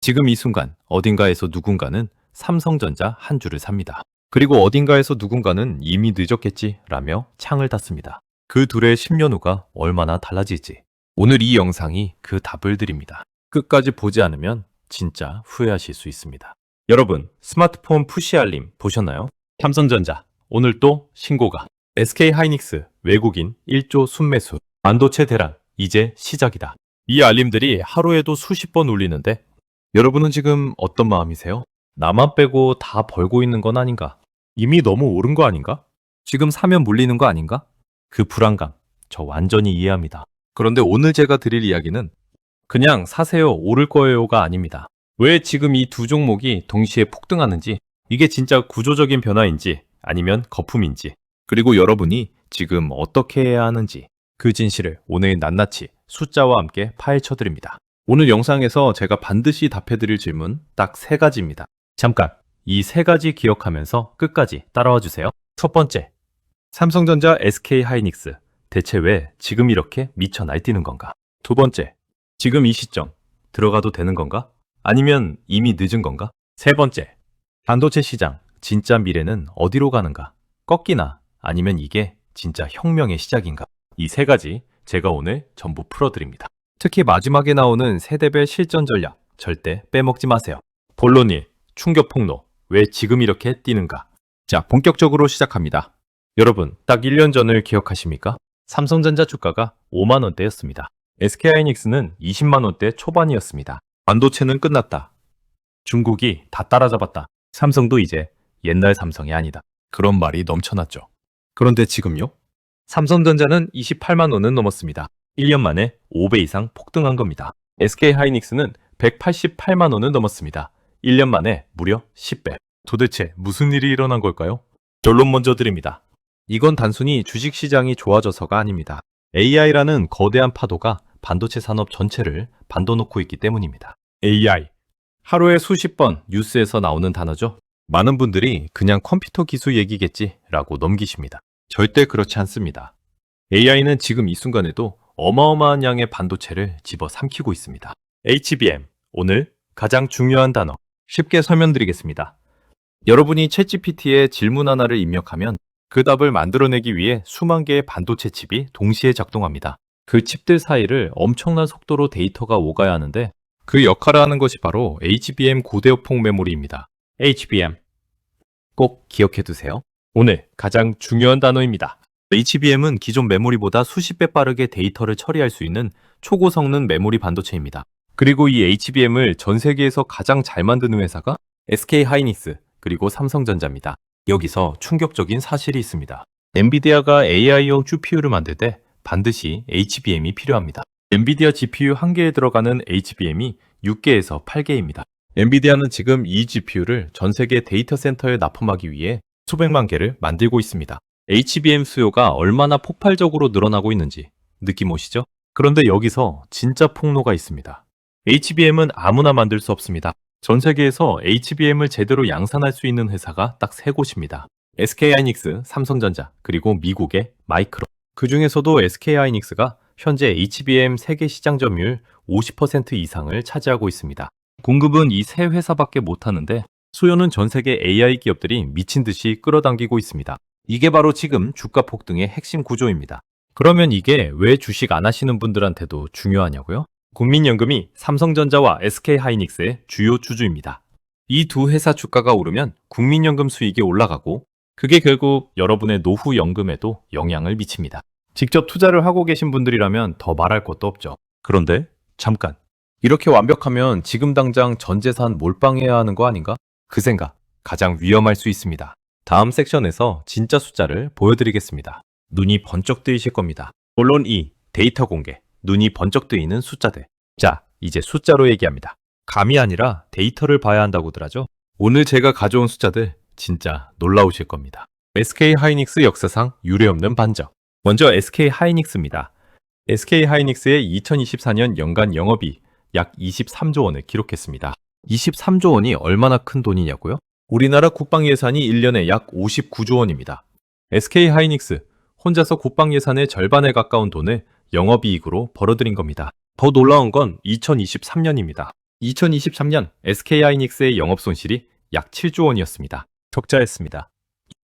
지금 이 순간 어딘가에서 누군가는 삼성전자 한 주를 삽니다. 그리고 어딘가에서 누군가는 이미 늦었겠지 라며 창을 닫습니다. 그 둘의 10년 후가 얼마나 달라질지 오늘 이 영상이 그 답을 드립니다. 끝까지 보지 않으면 진짜 후회하실 수 있습니다. 여러분, 스마트폰 푸시 알림 보셨나요? 삼성전자 오늘 또 신고가. SK하이닉스 외국인 1조 순매수. 반도체 대란 이제 시작이다. 이 알림들이 하루에도 수십 번 울리는데 여러분은 지금 어떤 마음이세요? 나만 빼고 다 벌고 있는 건 아닌가? 이미 너무 오른 거 아닌가? 지금 사면 물리는 거 아닌가? 그 불안감, 저 완전히 이해합니다. 그런데 오늘 제가 드릴 이야기는 그냥 사세요, 오를 거예요가 아닙니다. 왜 지금 이 두 종목이 동시에 폭등하는지, 이게 진짜 구조적인 변화인지 아니면 거품인지, 그리고 여러분이 지금 어떻게 해야 하는지 그 진실을 오늘 낱낱이 숫자와 함께 파헤쳐 드립니다. 오늘 영상에서 제가 반드시 답해드릴 질문 딱 3가지입니다. 잠깐, 이 3가지 기억하면서 끝까지 따라와 주세요. 첫 번째, 삼성전자, SK하이닉스 대체 왜 지금 이렇게 미쳐 날뛰는 건가? 두 번째, 지금 이 시점 들어가도 되는 건가? 아니면 이미 늦은 건가? 세 번째, 반도체 시장 진짜 미래는 어디로 가는가? 꺾이나 아니면 이게 진짜 혁명의 시작인가? 이 3가지 제가 오늘 전부 풀어드립니다. 특히 마지막에 나오는 세대별 실전 전략 절대 빼먹지 마세요. 본론 1, 충격 폭로, 왜 지금 이렇게 뛰는가? 자, 본격적으로 시작합니다. 여러분, 딱 1년 전을 기억하십니까? 삼성전자 주가가 5만 원대였습니다. SK하이닉스는 20만 원대 초반이었습니다. 반도체는 끝났다. 중국이 다 따라잡았다. 삼성도 이제 옛날 삼성이 아니다. 그런 말이 넘쳐났죠. 그런데 지금요? 삼성전자는 28만 원은 넘었습니다. 1년 만에 5배 이상 폭등한 겁니다. SK하이닉스는 188만 원은 넘었습니다. 1년 만에 무려 10배. 도대체 무슨 일이 일어난 걸까요? 결론 먼저 드립니다. 이건 단순히 주식시장이 좋아져서가 아닙니다. AI라는 거대한 파도가 반도체 산업 전체를 반도놓고 있기 때문입니다. AI. 하루에 수십 번 뉴스에서 나오는 단어죠. 많은 분들이 그냥 컴퓨터 기술 얘기겠지 라고 넘기십니다. 절대 그렇지 않습니다. AI는 지금 이 순간에도 어마어마한 양의 반도체를 집어삼키고 있습니다. HBM, 오늘 가장 중요한 단어, 쉽게 설명드리겠습니다. 여러분이 챗GPT에 질문 하나를 입력하면 그 답을 만들어내기 위해 수만 개의 반도체 칩이 동시에 작동합니다. 그 칩들 사이를 엄청난 속도로 데이터가 오가야 하는데 그 역할을 하는 것이 바로 HBM 고대역폭 메모리입니다. HBM. 꼭 기억해 두세요. 오늘 가장 중요한 단어입니다. HBM은 기존 메모리보다 수십 배 빠르게 데이터를 처리할 수 있는 초고성능 메모리 반도체입니다. 그리고 이 HBM을 전 세계에서 가장 잘 만드는 회사가 SK하이닉스 그리고 삼성전자입니다. 여기서 충격적인 사실이 있습니다. 엔비디아가 AI용 GPU를 만들 때 반드시 HBM이 필요합니다. 엔비디아 GPU 한 개에 들어가는 HBM이 6개에서 8개입니다. 엔비디아는 지금 이 GPU를 전 세계 데이터 센터에 납품하기 위해 수백만 개를 만들고 있습니다. HBM 수요가 얼마나 폭발적으로 늘어나고 있는지 느낌 오시죠? 그런데 여기서 진짜 폭로가 있습니다. HBM은 아무나 만들 수 없습니다. 전 세계에서 HBM을 제대로 양산할 수 있는 회사가 딱 3곳입니다. SK하이닉스, 삼성전자, 그리고 미국의 마이크론. 그 중에서도 SK하이닉스가 현재 HBM 세계 시장 점유율 50% 이상을 차지하고 있습니다. 공급은 이 3회사밖에 못하는데 수요는 전 세계 AI 기업들이 미친 듯이 끌어당기고 있습니다. 이게 바로 지금 주가 폭등의 핵심 구조입니다. 그러면 이게 왜 주식 안 하시는 분들한테도 중요하냐고요? 국민연금이 삼성전자와 SK하이닉스의 주요 주주입니다. 이 두 회사 주가가 오르면 국민연금 수익이 올라가고 그게 결국 여러분의 노후 연금에도 영향을 미칩니다. 직접 투자를 하고 계신 분들이라면 더 말할 것도 없죠. 그런데 잠깐, 이렇게 완벽하면 지금 당장 전 재산 몰빵해야 하는 거 아닌가? 그 생각 가장 위험할 수 있습니다. 다음 섹션에서 진짜 숫자를 보여드리겠습니다. 눈이 번쩍 뜨이실 겁니다. 본론 2, 데이터 공개. 눈이 번쩍 뜨이는 숫자들. 자, 이제 숫자로 얘기합니다. 감이 아니라 데이터를 봐야 한다고들 하죠. 오늘 제가 가져온 숫자들 진짜 놀라우실 겁니다. SK하이닉스 역사상 유례없는 반전. 먼저 SK하이닉스입니다. SK하이닉스의 2024년 연간 영업이익 약 23조 원을 기록했습니다. 23조 원이 얼마나 큰 돈이냐고요? 우리나라 국방 예산이 1년에 약 59조 원입니다. SK하이닉스 혼자서 국방 예산의 절반에 가까운 돈을 영업이익으로 벌어들인 겁니다. 더 놀라운 건 2023년입니다. 2023년 SK하이닉스의 영업손실이 약 7조 원이었습니다. 적자였습니다.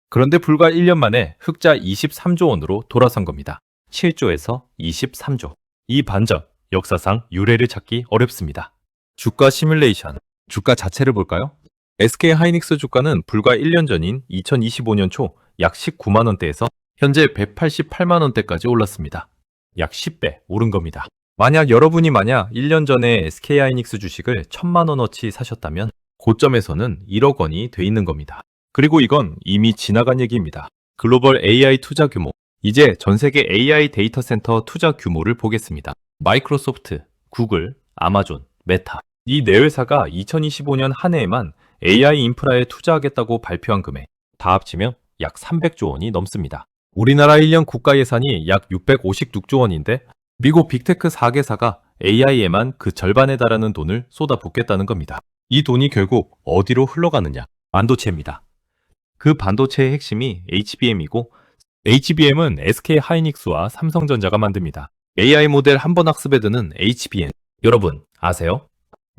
그런데 불과 1년 만에 흑자 23조 원으로 돌아선 겁니다. 7조에서 23조. 이 반전, 역사상 유례를 찾기 어렵습니다. 주가 시뮬레이션, 주가 자체를 볼까요? SK하이닉스 주가는 불과 1년 전인 2025년 초 약 19만 원대에서 현재 188만 원대까지 올랐습니다. 약 10배 오른 겁니다. 만약 여러분이 1년 전에 SK하이닉스 주식을 1,000만 원어치 사셨다면 고점에서는 1억 원이 돼 있는 겁니다. 그리고 이건 이미 지나간 얘기입니다. 글로벌 AI 투자 규모. 이제 전 세계 AI 데이터 센터 투자 규모를 보겠습니다. 마이크로소프트, 구글, 아마존, 메타. 이 네 회사가 2025년 한 해에만 AI 인프라에 투자하겠다고 발표한 금액 다 합치면 약 300조 원이 넘습니다. 우리나라 1년 국가 예산이 약 656조 원인데 미국 빅테크 4개사가 AI에만 그 절반에 달하는 돈을 쏟아붓겠다는 겁니다. 이 돈이 결국 어디로 흘러가느냐? 반도체입니다. 그 반도체의 핵심이 HBM이고 HBM은 SK하이닉스와 삼성전자가 만듭니다. AI 모델 한 번 학습에 드는 HBM. 여러분 아세요?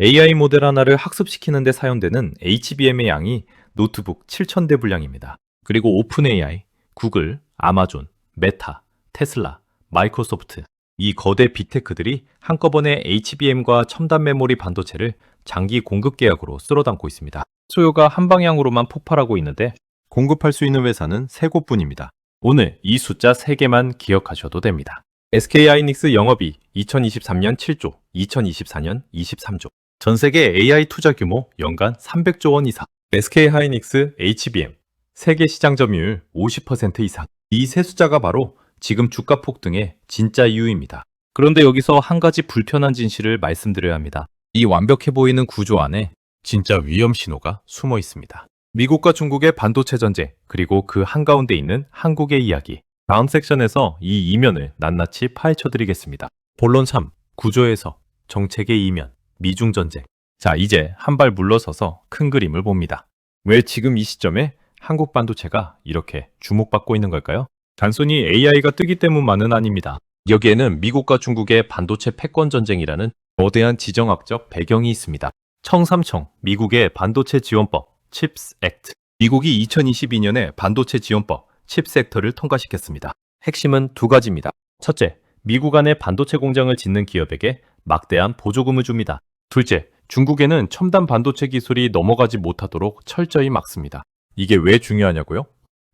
AI 모델 하나를 학습시키는 데 사용되는 HBM의 양이 노트북 7,000대 분량입니다. 그리고 오픈 AI, 구글, 아마존, 메타, 테슬라, 마이크로소프트 이 거대 빅테크들이 한꺼번에 HBM과 첨단 메모리 반도체를 장기 공급 계약으로 쓸어담고 있습니다. 수요가 한 방향으로만 폭발하고 있는데 공급할 수 있는 회사는 3곳뿐입니다. 오늘 이 숫자 3개만 기억하셔도 됩니다. SK하이닉스 영업이 2023년 7조, 2024년 23조. 전 세계 AI 투자 규모 연간 300조 원 이상. SK하이닉스 HBM 세계 시장 점유율 50% 이상. 이 세 숫자가 바로 지금 주가 폭등의 진짜 이유입니다. 그런데 여기서 한 가지 불편한 진실을 말씀드려야 합니다. 이 완벽해 보이는 구조 안에 진짜 위험 신호가 숨어 있습니다. 미국과 중국의 반도체 전쟁, 그리고 그 한가운데 있는 한국의 이야기. 다음 섹션에서 이 이면을 낱낱이 파헤쳐 드리겠습니다. 본론 3. 구조에서 정책의 이면, 미중 전쟁. 자, 이제 한 발 물러서서 큰 그림을 봅니다. 왜 지금 이 시점에 한국 반도체가 이렇게 주목받고 있는 걸까요? 단순히 AI가 뜨기 때문만은 아닙니다. 여기에는 미국과 중국의 반도체 패권 전쟁이라는 거대한 지정학적 배경이 있습니다. 청삼청, 미국의 반도체 지원법, 칩스 액트. 미국이 2022년에 반도체 지원법, 칩스 액트를 통과시켰습니다. 핵심은 두 가지입니다. 첫째, 미국 안에 반도체 공장을 짓는 기업에게 막대한 보조금을 줍니다. 둘째, 중국에는 첨단 반도체 기술이 넘어가지 못하도록 철저히 막습니다. 이게 왜 중요하냐고요?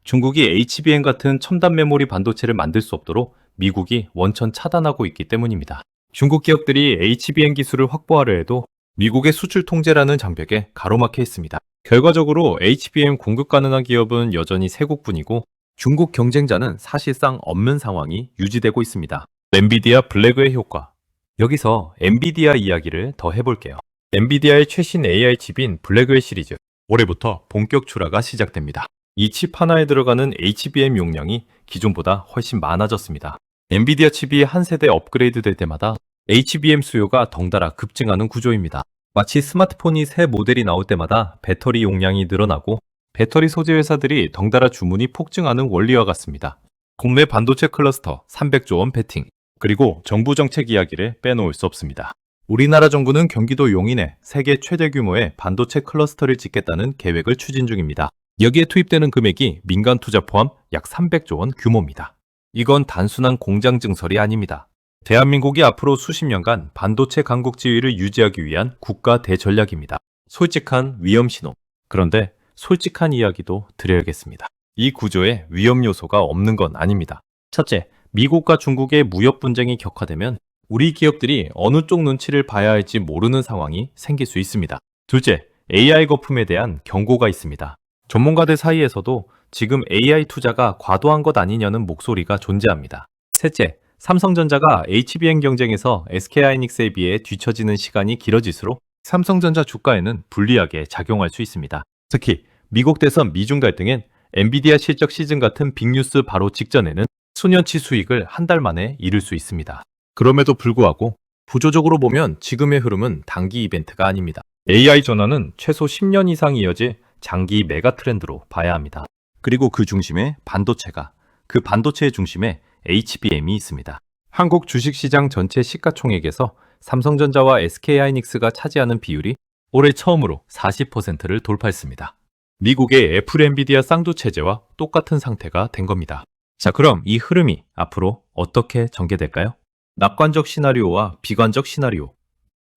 중국이 HBM 같은 첨단 메모리 반도체를 만들 수 없도록 미국이 원천 차단하고 있기 때문입니다. 중국 기업들이 HBM 기술을 확보하려 해도 미국의 수출 통제라는 장벽에 가로막혀 있습니다. 결과적으로 HBM 공급 가능한 기업은 여전히 3곳뿐이고 중국 경쟁자는 사실상 없는 상황이 유지되고 있습니다. 엔비디아 블랙의 효과. 여기서 엔비디아 이야기를 더 해볼게요. 엔비디아의 최신 AI 칩인 블랙웰 시리즈. 올해부터 본격 출하가 시작됩니다. 이 칩 하나에 들어가는 HBM 용량이 기존보다 훨씬 많아졌습니다. 엔비디아 칩이 한 세대 업그레이드 될 때마다 HBM 수요가 덩달아 급증하는 구조입니다. 마치 스마트폰이 새 모델이 나올 때마다 배터리 용량이 늘어나고 배터리 소재 회사들이 덩달아 주문이 폭증하는 원리와 같습니다. 국내 반도체 클러스터 300조 원 베팅. 그리고 정부 정책 이야기를 빼놓을 수 없습니다. 우리나라 정부는 경기도 용인에 세계 최대 규모의 반도체 클러스터를 짓겠다는 계획을 추진 중입니다. 여기에 투입되는 금액이 민간 투자 포함 약 300조 원 규모입니다. 이건 단순한 공장 증설이 아닙니다. 대한민국이 앞으로 수십 년간 반도체 강국 지위를 유지하기 위한 국가 대전략입니다. 솔직한 위험 신호. 그런데 솔직한 이야기도 드려야겠습니다. 이 구조에 위험 요소가 없는 건 아닙니다. 첫째, 미국과 중국의 무역 분쟁이 격화되면 우리 기업들이 어느 쪽 눈치를 봐야 할지 모르는 상황이 생길 수 있습니다. 둘째, AI 거품에 대한 경고가 있습니다. 전문가들 사이에서도 지금 AI 투자가 과도한 것 아니냐는 목소리가 존재합니다. 셋째, 삼성전자가 HBM 경쟁에서 SK하이닉스에 비해 뒤처지는 시간이 길어질수록 삼성전자 주가에는 불리하게 작용할 수 있습니다. 특히 미국 대선 미중 갈등엔 엔비디아 실적 시즌 같은 빅뉴스 바로 직전에는 수년치 수익을 한 달 만에 잃을 수 있습니다. 그럼에도 불구하고 구조적으로 보면 지금의 흐름은 단기 이벤트가 아닙니다. AI 전환은 최소 10년 이상 이어질 장기 메가 트렌드로 봐야 합니다. 그리고 그 중심에 반도체가, 그 반도체의 중심에 HBM이 있습니다. 한국 주식시장 전체 시가총액에서 삼성전자와 SK하이닉스가 차지하는 비율이 올해 처음으로 40%를 돌파했습니다. 미국의 애플 엔비디아 쌍두 체제와 똑같은 상태가 된 겁니다. 자, 그럼 이 흐름이 앞으로 어떻게 전개될까요? 낙관적 시나리오와 비관적 시나리오.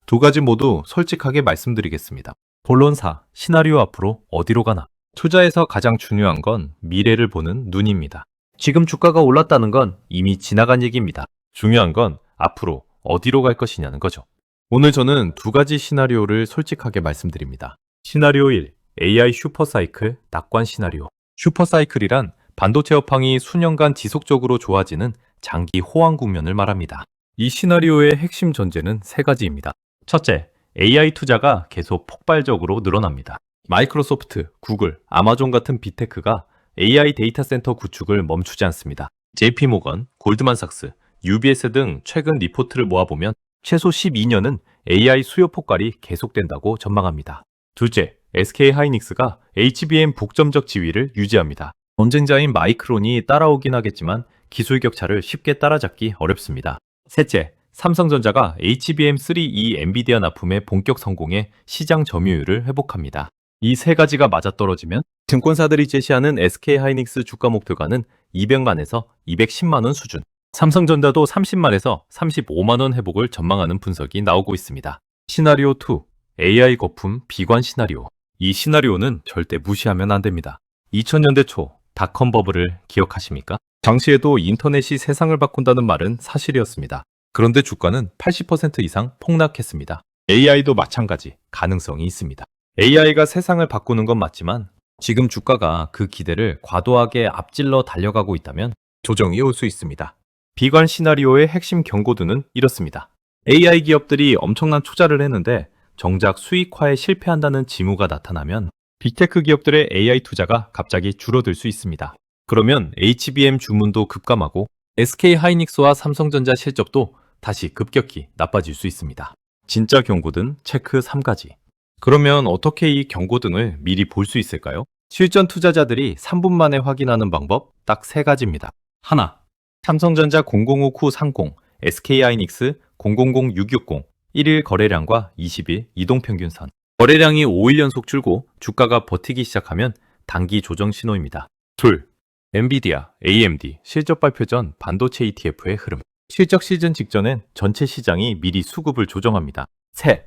두 가지 모두 솔직하게 말씀드리겠습니다. 본론사, 시나리오 앞으로 어디로 가나? 투자에서 가장 중요한 건 미래를 보는 눈입니다. 지금 주가가 올랐다는 건 이미 지나간 얘기입니다. 중요한 건 앞으로 어디로 갈 것이냐는 거죠. 오늘 저는 두 가지 시나리오를 솔직하게 말씀드립니다. 시나리오 1, AI 슈퍼사이클 낙관 시나리오. 슈퍼사이클이란 반도체 업황이 수년간 지속적으로 좋아지는 장기 호황 국면을 말합니다. 이 시나리오의 핵심 전제는 세 가지입니다. 첫째, AI 투자가 계속 폭발적으로 늘어납니다. 마이크로소프트, 구글, 아마존 같은 빅테크가 AI 데이터 센터 구축을 멈추지 않습니다. JP모건, 골드만삭스, UBS 등 최근 리포트를 모아보면 최소 12년은 AI 수요 폭발이 계속된다고 전망합니다. 둘째, SK하이닉스가 HBM 독점적 지위를 유지합니다. 경쟁자인 마이크론이 따라오긴 하겠지만 기술 격차를 쉽게 따라잡기 어렵습니다. 셋째, 삼성전자가 HBM3E 엔비디아 납품의 본격 성공에 시장 점유율을 회복합니다. 이 세 가지가 맞아떨어지면 증권사들이 제시하는 SK하이닉스 주가 목표가는 200만에서 210만 원 수준, 삼성전자도 30만에서 35만 원 회복을 전망하는 분석이 나오고 있습니다. 시나리오 2, AI 거품 비관 시나리오. 이 시나리오는 절대 무시하면 안 됩니다. 2000년대 초 닷컴 버블을 기억하십니까? 당시에도 인터넷이 세상을 바꾼다는 말은 사실이었습니다. 그런데 주가는 80% 이상 폭락했습니다. AI도 마찬가지 가능성이 있습니다. AI가 세상을 바꾸는 건 맞지만 지금 주가가 그 기대를 과도하게 앞질러 달려가고 있다면 조정이 올 수 있습니다. 비관 시나리오의 핵심 경고도는 이렇습니다. AI 기업들이 엄청난 투자를 했는데 정작 수익화에 실패한다는 징후가 나타나면 빅테크 기업들의 AI 투자가 갑자기 줄어들 수 있습니다. 그러면 HBM 주문도 급감하고 SK하이닉스와 삼성전자 실적도 다시 급격히 나빠질 수 있습니다. 진짜 경고등 체크 3가지. 그러면 어떻게 이 경고등을 미리 볼 수 있을까요? 실전 투자자들이 3분 만에 확인하는 방법 딱 3가지입니다. 하나, 삼성전자 005930, SK하이닉스 000660, 1일 거래량과 20일 이동평균선. 거래량이 5일 연속 줄고 주가가 버티기 시작하면 단기 조정 신호입니다. 둘, 엔비디아, AMD 실적 발표 전 반도체 ETF의 흐름. 실적 시즌 직전엔 전체 시장이 미리 수급을 조정합니다. 셋,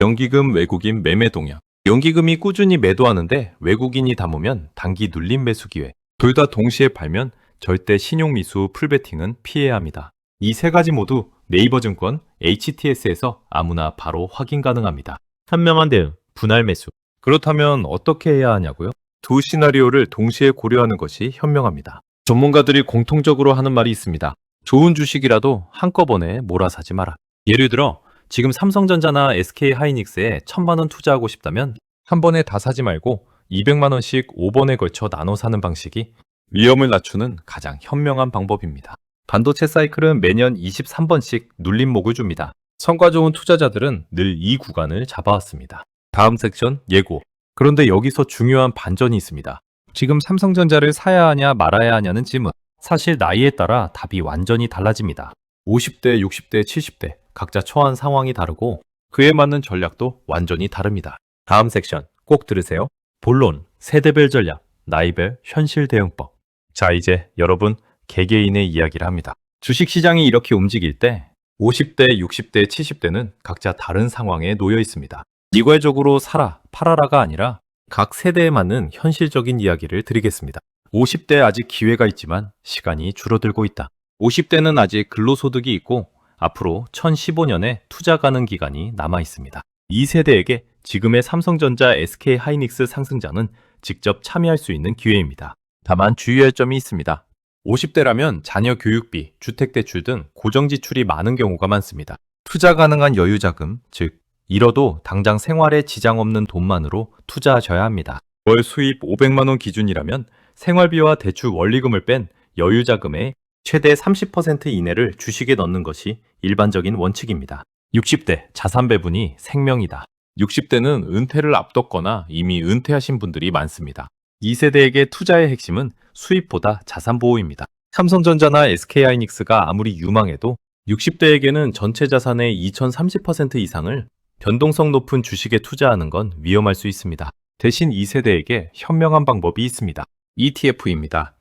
연기금 외국인 매매 동향. 연기금이 꾸준히 매도하는데 외국인이 담으면 단기 눌림 매수 기회. 둘 다 동시에 팔면 절대 신용미수 풀베팅은 피해야 합니다. 이 세 가지 모두 네이버증권 HTS에서 아무나 바로 확인 가능합니다. 현명한 대응, 분할 매수. 그렇다면 어떻게 해야 하냐고요? 두 시나리오를 동시에 고려하는 것이 현명합니다. 전문가들이 공통적으로 하는 말이 있습니다. 좋은 주식이라도 한꺼번에 몰아사지 마라. 예를 들어 지금 삼성전자나 SK하이닉스에 1000만 원 투자하고 싶다면 한 번에 다 사지 말고 200만 원씩 5번에 걸쳐 나눠 사는 방식이 위험을 낮추는 가장 현명한 방법입니다. 반도체 사이클은 매년 23번씩 눌림목을 줍니다. 성과 좋은 투자자들은 늘 이 구간을 잡아왔습니다. 다음 섹션 예고. 그런데 여기서 중요한 반전이 있습니다. 지금 삼성전자를 사야 하냐 말아야 하냐는 질문. 사실 나이에 따라 답이 완전히 달라집니다. 50대, 60대, 70대 각자 처한 상황이 다르고 그에 맞는 전략도 완전히 다릅니다. 다음 섹션 꼭 들으세요. 본론, 세대별 전략, 나이별 현실 대응법. 자, 이제 여러분 개개인의 이야기를 합니다. 주식시장이 이렇게 움직일 때 50대, 60대, 70대는 각자 다른 상황에 놓여 있습니다. 일괄적으로 사라, 팔아라가 아니라 각 세대에 맞는 현실적인 이야기를 드리겠습니다. 50대 아직 기회가 있지만 시간이 줄어들고 있다. 50대는 아직 근로소득이 있고 앞으로 1015년에 투자 가능 기간이 남아 있습니다. 이 세대에게 지금의 삼성전자, SK하이닉스 상승장은 직접 참여할 수 있는 기회입니다. 다만 주의할 점이 있습니다. 50대라면 자녀 교육비, 주택대출 등 고정지출이 많은 경우가 많습니다. 투자 가능한 여유자금, 즉 잃어도 당장 생활에 지장 없는 돈만으로 투자하셔야 합니다. 월 수입 500만 원 기준이라면 생활비와 대출 원리금을 뺀 여유자금의 최대 30% 이내를 주식에 넣는 것이 일반적인 원칙입니다. 60대 자산 배분이 생명이다. 60대는 은퇴를 앞뒀거나 이미 은퇴하신 분들이 많습니다. 이 세대에게 투자의 핵심은 수입보다 자산 보호입니다. 삼성전자나 SK하이닉스가 아무리 유망해도 60대에게는 전체 자산의 2030% 이상을 변동성 높은 주식에 투자하는 건 위험할 수 있습니다. 대신 2세대에게 현명한 방법이 있습니다. ETF입니다.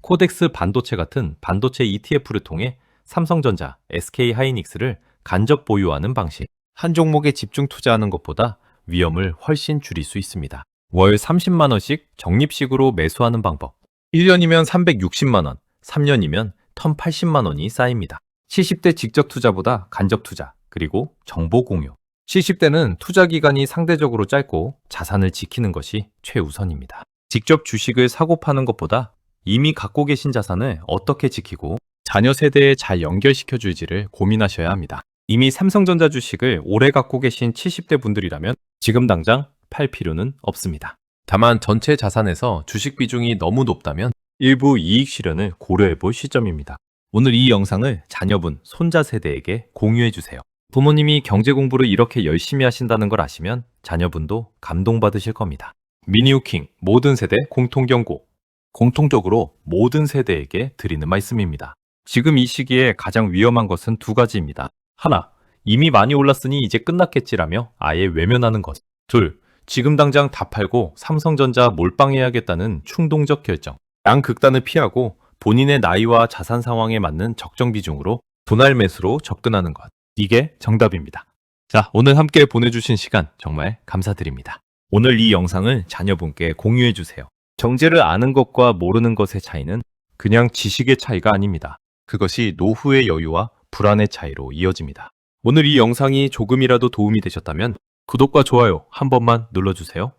코덱스 반도체 같은 반도체 ETF를 통해 삼성전자, SK하이닉스를 간접 보유하는 방식. 한 종목에 집중 투자하는 것보다 위험을 훨씬 줄일 수 있습니다. 월 30만 원씩 적립식으로 매수하는 방법. 1년이면 360만 원, 3년이면 1,080만 원이 쌓입니다. 70대 직접 투자보다 간접 투자, 그리고 정보 공유. 70대는 투자 기간이 상대적으로 짧고 자산을 지키는 것이 최우선입니다. 직접 주식을 사고 파는 것보다 이미 갖고 계신 자산을 어떻게 지키고 자녀 세대에 잘 연결시켜 줄지를 고민하셔야 합니다. 이미 삼성전자 주식을 오래 갖고 계신 70대 분들이라면 지금 당장 팔 필요는 없습니다. 다만 전체 자산에서 주식 비중이 너무 높다면 일부 이익 실현을 고려해 볼 시점입니다. 오늘 이 영상을 자녀분, 손자 세대에게 공유해 주세요. 부모님이 경제 공부를 이렇게 열심히 하신다는 걸 아시면 자녀분도 감동받으실 겁니다. 미니우킹 모든 세대 공통 경고. 공통적으로 모든 세대에게 드리는 말씀입니다. 지금 이 시기에 가장 위험한 것은 두 가지입니다. 하나, 이미 많이 올랐으니 이제 끝났겠지라며 아예 외면하는 것. 둘, 지금 당장 다 팔고 삼성전자 몰빵해야겠다는 충동적 결정. 양극단을 피하고 본인의 나이와 자산 상황에 맞는 적정 비중으로 분할 매수로 접근하는 것. 이게 정답입니다. 자, 오늘 함께 보내주신 시간 정말 감사드립니다. 오늘 이 영상을 자녀분께 공유해 주세요. 정제를 아는 것과 모르는 것의 차이는 그냥 지식의 차이가 아닙니다. 그것이 노후의 여유와 불안의 차이로 이어집니다. 오늘 이 영상이 조금이라도 도움이 되셨다면 구독과 좋아요 한 번만 눌러주세요.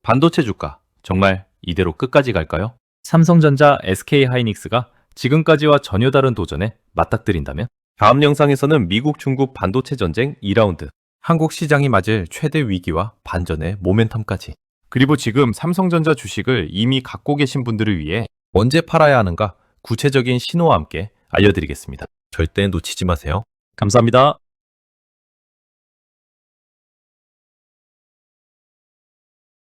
반도체 주가 정말 이대로 끝까지 갈까요? 삼성전자, SK하이닉스가 지금까지와 전혀 다른 도전에 맞닥뜨린다면 다음 영상에서는 미국, 중국 반도체 전쟁 2라운드, 한국 시장이 맞을 최대 위기와 반전의 모멘텀까지, 그리고 지금 삼성전자 주식을 이미 갖고 계신 분들을 위해 언제 팔아야 하는가 구체적인 신호와 함께 알려드리겠습니다. 절대 놓치지 마세요. 감사합니다.